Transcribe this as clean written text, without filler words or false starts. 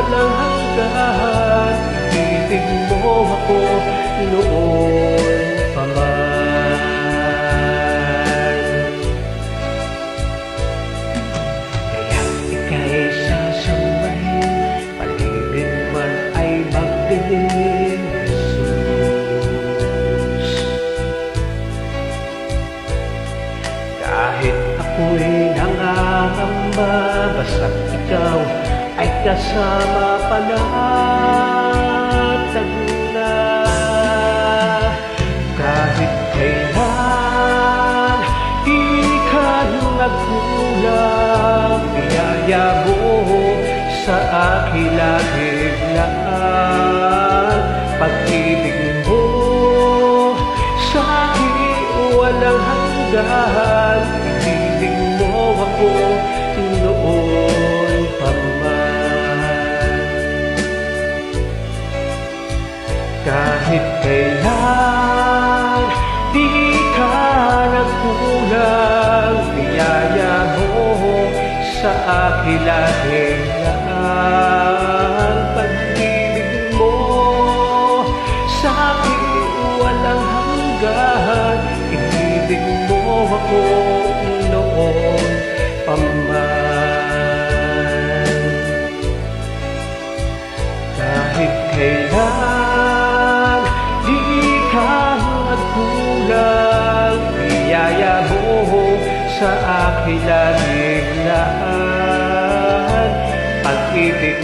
walang hanggan. Ibig mo ako noon pa man. Kaya ika'y sasambahin, paligid man ay magdilim. Kahit ako'y nangangamba, basta't ikaw ay kasama panatag na. Kahit kailan di ka nagkulang, biyaya mo sa akin laging laan. Pag-ibig mo sa akin walang hanggan. Ibig mo ako noon pa man. Kahit kailan di ka nagkulang, biyaya mo sa akin laging laan. Pag-ibig mo sa akin walang hanggan. Ibig mo ako noon pa man. Kahit kailan di ka nagkulang, biyaya mo sa akin laging laan. Pag-ibig